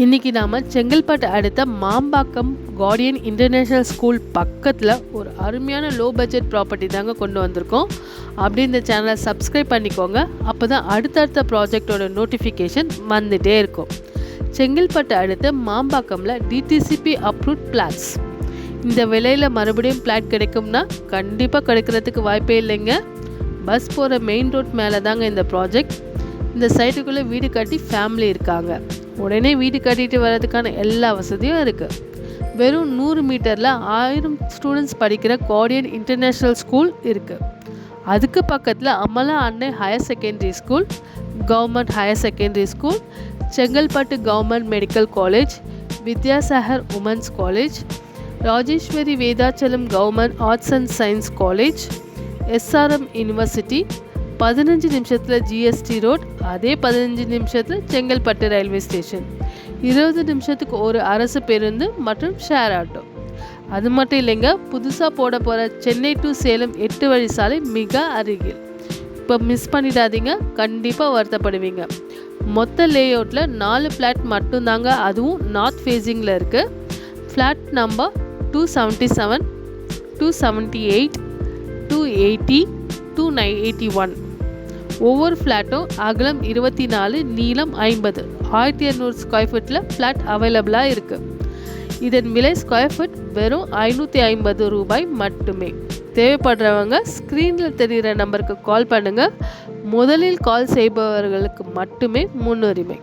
இன்றைக்கி நாம் செங்கல்பட்டு அடுத்த மாம்பாக்கம் கார்டியன் இன்டர்நேஷ்னல் ஸ்கூல் பக்கத்தில் ஒரு அருமையான லோ பட்ஜெட் ப்ராப்பர்ட்டி தாங்க கொண்டு வந்திருக்கோம். அப்படி இந்த சேனலை சப்ஸ்கிரைப் பண்ணிக்கோங்க. அப்போ தான் அடுத்தடுத்த ப்ராஜெக்டோட நோட்டிஃபிகேஷன் வந்துகிட்டே இருக்கும். செங்கல்பட்டு அடுத்த மாம்பாக்கமில் டிடிசிபி அப்ரூவ்ட் பிளாட்ஸ். இந்த விலையில் மறுபடியும் பிளாட் கிடைக்கும்னா கண்டிப்பாக கிடைக்கிறதுக்கு வாய்ப்பே இல்லைங்க. பஸ் போகிற மெயின் ரோட் மேலே தாங்க இந்த ப்ராஜெக்ட். இந்த சைட்டுக்குள்ளே வீடு கட்டி ஃபேமிலி இருக்காங்க. உடனே வீடு கட்டிட்டு வர்றதுக்கான எல்லா வசதியும் இருக்குது. வெறும் 100 மீட்டரில் 1000 ஸ்டூடெண்ட்ஸ் படிக்கிற கார்டியன் இன்டர்நேஷ்னல் ஸ்கூல் இருக்குது. அதுக்கு பக்கத்தில் Amala Annai higher secondary school, government higher secondary school, Chengalpattu government medical college, Vidyasagar women's college, Rajeswari Vedachalam government arts and science college, SRM university, 15 நிமிஷத்தில் ஜிஎஸ்டி ரோட், அதே 15 நிமிஷத்தில் செங்கல்பட்டு ரயில்வே ஸ்டேஷன், 20 நிமிஷத்துக்கு ஒரு அரசு பேருந்து மற்றும் ஷேர் ஆட்டோ. அது மட்டும் இல்லைங்க, புதுசாக போட போகிற சென்னை டு சேலம் 8 வழி சாலை மிக அருகில். இப்போ மிஸ் பண்ணிடாதீங்க, கண்டிப்பாக வருத்தப்படுவீங்க. மொத்த லேஅவுட்டில் 4 ஃப்ளாட் மட்டும்தாங்க, அதுவும் நார்த் ஃபேஸிங்கில் இருக்குது. Flat number 277, 278, 280, 281. ஒவ்வொரு ஃப்ளாட்டும் அகலம் 24, நீளம் 50, 1200 ஸ்கொயர் ஃபீட்டில் ஃப்ளாட் அவைலபிளாக இருக்குது. இதன் விலை ஸ்கொயர் ஃபீட் வெறும் 550 ரூபாய் மட்டுமே. தேவைப்படுறவங்க ஸ்க்ரீனில் தெரிகிற நம்பருக்கு கால் பண்ணுங்கள். முதலில் கால் செய்பவர்களுக்கு மட்டுமே முன்னுரிமை.